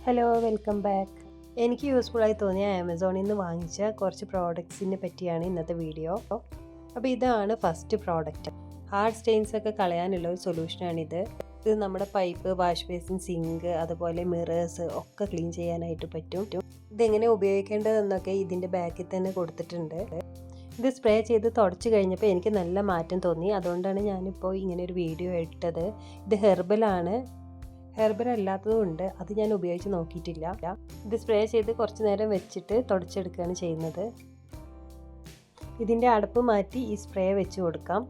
Hello, welcome back. എനിക്ക് യൂസ്ഫുള്ളായി തോന്നിയ ആമസോണിൽ നിന്ന് വാങ്ങിച്ച കുറച്ച് പ്രോഡക്ട്സിനെ പറ്റിയാണ് ഇന്നത്തെ വീഡിയോ. അപ്പോൾ ഇതാണ് ഫസ്റ്റ് പ്രോഡക്റ്റ്. ഹാർഡ് സ്റ്റെയിൻസ് ഒക്കെ കളയാനുള്ള ഒരു സൊല്യൂഷനാണിത്. ഇത് നമ്മുടെ പൈപ്പ്, വാഷ് ബേസിൻ, സിങ്ക്, അതുപോലെ മിറേഴ്സ് ഒക്കെ ക്ലീൻ ചെയ്യാനായിട്ട് പറ്റും. ഇതെങ്ങനെ ഉപയോഗിക്കേണ്ടതെന്നൊക്കെ ഇതിൻ്റെ ബാക്കിൽ തന്നെ കൊടുത്തിട്ടുണ്ട്. ഇത് സ്പ്രേ ചെയ്ത് തുടച്ച് കഴിഞ്ഞപ്പോൾ എനിക്ക് നല്ല മാറ്റം തോന്നി. അതുകൊണ്ടാണ് ഞാനിപ്പോൾ ഇങ്ങനെ ഒരു വീഡിയോ ഇട്ടത്. ഇത് ഹെർബലാണ്. ഹെർബൽ അല്ലാത്തതുകൊണ്ട് അത് ഞാൻ ഉപയോഗിച്ച് നോക്കിയിട്ടില്ല. ഇത് സ്പ്രേ ചെയ്ത് കുറച്ച് നേരം വെച്ചിട്ട് തുടച്ചെടുക്കുകയാണ് ചെയ്യുന്നത്. ഇതിൻ്റെ അടപ്പ് മാറ്റി ഈ സ്പ്രേ വെച്ച് കൊടുക്കാം.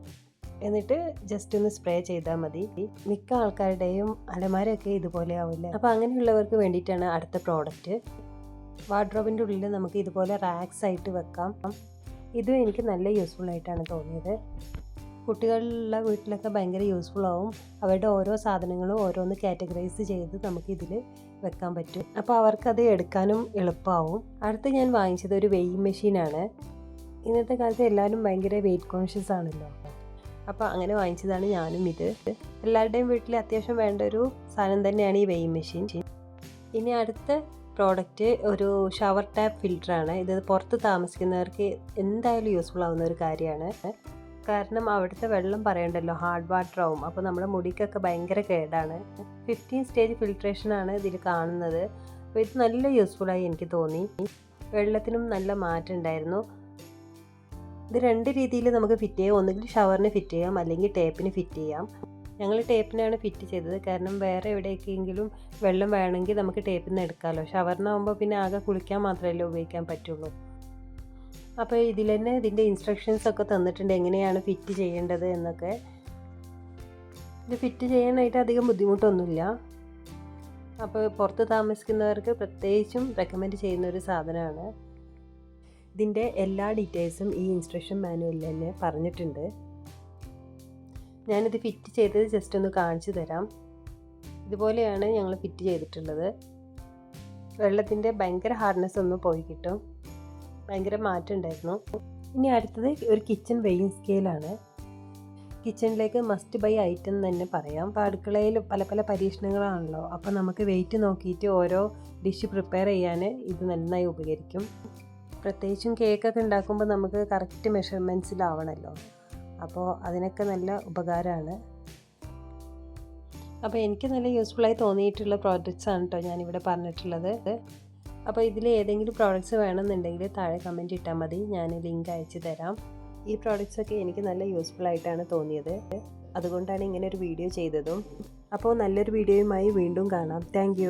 എന്നിട്ട് ജസ്റ്റ് ഒന്ന് സ്പ്രേ ചെയ്താൽ മതി. മിക്ക ആൾക്കാരുടെയും അലമാരയൊക്കെ ഇതുപോലെ ആവില്ല. അപ്പോൾ അങ്ങനെയുള്ളവർക്ക് വേണ്ടിയിട്ടാണ് അടുത്ത പ്രോഡക്റ്റ്. വാർഡ്രോബിൻ്റെ ഉള്ളിൽ നമുക്ക് ഇതുപോലെ റാക്സ് ആയിട്ട് വെക്കാം. ഇതും എനിക്ക് നല്ല യൂസ്ഫുൾ ആയിട്ടാണ് തോന്നിയത്. കുട്ടികളുള്ള വീട്ടിലൊക്കെ ഭയങ്കര യൂസ്ഫുൾ ആവും. അവരുടെ ഓരോ സാധനങ്ങളും ഓരോന്ന് കാറ്റഗറൈസ് ചെയ്ത് നമുക്കിതിൽ വെക്കാൻ പറ്റും. അപ്പോൾ അവർക്കത് എടുക്കാനും എളുപ്പമാവും. അടുത്ത് ഞാൻ വാങ്ങിച്ചത് ഒരു വെയിങ് മെഷീനാണ്. ഇന്നത്തെ കാലത്ത് എല്ലാവരും ഭയങ്കര വെയിറ്റ് കോൺഷ്യസ് ആണല്ലോ. അപ്പോൾ അങ്ങനെ വാങ്ങിച്ചതാണ് ഞാനും. ഇത് എല്ലാവരുടെയും വീട്ടിൽ അത്യാവശ്യം വേണ്ട ഒരു സാധനം തന്നെയാണ് ഈ വെയിങ് മെഷീൻ. ഇനി അടുത്ത പ്രോഡക്റ്റ് ഒരു ഷവർ ടാപ്പ് ഫിൽറ്ററാണ്. ഇത് പുറത്ത് താമസിക്കുന്നവർക്ക് എന്തായാലും യൂസ്ഫുൾ ആവുന്ന ഒരു കാര്യമാണ്. കാരണം അവിടുത്തെ വെള്ളം പറയണ്ടല്ലോ, ഹാർഡ് വാട്ടർ ആവും. അപ്പോൾ നമ്മുടെ മുടിക്കൊക്കെ ഭയങ്കര കേടാണ്. 15 സ്റ്റേജ് ഫിൽട്രേഷനാണ് ഇതിൽ കാണുന്നത്. അപ്പോൾ ഇത് നല്ല യൂസ്ഫുള്ളായി എനിക്ക് തോന്നി. വെള്ളത്തിനും നല്ല മാറ്റം ഉണ്ടായിരുന്നു. ഇത് രണ്ട് രീതിയിൽ നമുക്ക് ഫിറ്റ് ചെയ്യാം. ഒന്നുകിൽ ഷവറിന് ഫിറ്റ് ചെയ്യാം, അല്ലെങ്കിൽ ടേപ്പിന് ഫിറ്റ് ചെയ്യാം. ഞങ്ങൾ ടേപ്പിനാണ് ഫിറ്റ് ചെയ്തത്. കാരണം വേറെ എവിടെയൊക്കെയെങ്കിലും വെള്ളം വേണമെങ്കിൽ നമുക്ക് ടേപ്പിൽ നിന്ന് എടുക്കാമല്ലോ. ഷവറിനാകുമ്പോൾ പിന്നെ ആകെ കുളിക്കാൻ മാത്രമല്ലേ ഉപയോഗിക്കാൻ പറ്റുള്ളൂ. അപ്പോൾ ഇതിൽ തന്നെ ഇതിൻ്റെ ഇൻസ്ട്രക്ഷൻസ് ഒക്കെ തന്നിട്ടുണ്ട്, എങ്ങനെയാണ് ഫിറ്റ് ചെയ്യേണ്ടത് എന്നൊക്കെ. ഇത് ഫിറ്റ് ചെയ്യാനായിട്ട് അധികം ബുദ്ധിമുട്ടൊന്നുമില്ല. അപ്പോൾ പുറത്ത് താമസിക്കുന്നവർക്ക് പ്രത്യേകിച്ചും റെക്കമെൻഡ് ചെയ്യുന്ന ഒരു സാധനമാണ്. ഇതിൻ്റെ എല്ലാ ഡീറ്റെയിൽസും ഈ ഇൻസ്ട്രക്ഷൻ മാനുവലിൽ തന്നെ പറഞ്ഞിട്ടുണ്ട്. ഞാനിത് ഫിറ്റ് ചെയ്തത് ജസ്റ്റ് ഒന്ന് കാണിച്ചു തരാം. ഇതുപോലെയാണ് ഞങ്ങൾ ഫിറ്റ് ചെയ്തിട്ടുള്ളത്. വെള്ളത്തിൻ്റെ ഭയങ്കര ഹാർഡ്നെസ് ഒന്ന് പോയി കിട്ടും. ഭയങ്കര മാറ്റം ഉണ്ടായിരുന്നു. ഇനി അടുത്തത് ഒരു കിച്ചൺ വെയിങ് സ്കെയിലാണ്. കിച്ചണിലേക്ക് മസ്റ്റ് ബൈ ഐറ്റം തന്നെ പറയാം. അപ്പോൾ അടുക്കളയിൽ പല പല പരീക്ഷണങ്ങളാണല്ലോ. അപ്പോൾ നമുക്ക് വെയിറ്റ് നോക്കിയിട്ട് ഓരോ ഡിഷ് പ്രിപ്പയർ ചെയ്യാൻ ഇത് നന്നായി ഉപകരിക്കും. പ്രത്യേകിച്ചും കേക്കൊക്കെ ഉണ്ടാക്കുമ്പോൾ നമുക്ക് കറക്റ്റ് മെഷർമെൻറ്റ്സിലാവണമല്ലോ. അപ്പോൾ അതിനൊക്കെ നല്ല ഉപകാരമാണ്. അപ്പോൾ എനിക്ക് നല്ല യൂസ്ഫുള്ളായി തോന്നിയിട്ടുള്ള പ്രോഡക്റ്റ്സ് ആണ് കേട്ടോ ഞാനിവിടെ പറഞ്ഞിട്ടുള്ളത്. അപ്പോൾ ഇതിൽ ഏതെങ്കിലും പ്രോഡക്റ്റ്സ് വേണമെന്നുണ്ടെങ്കിൽ താഴെ കമൻറ്റ് ഇട്ടാൽ മതി, ഞാൻ ലിങ്ക് അയച്ചു തരാം. ഈ പ്രോഡക്റ്റ്സൊക്കെ എനിക്ക് നല്ല യൂസ്ഫുൾ ആയിട്ടാണ് തോന്നിയത്. അതുകൊണ്ടാണ് ഇങ്ങനെ ഒരു വീഡിയോ ചെയ്തതും. അപ്പോൾ നല്ലൊരു വീഡിയോയുമായി വീണ്ടും കാണാം. താങ്ക്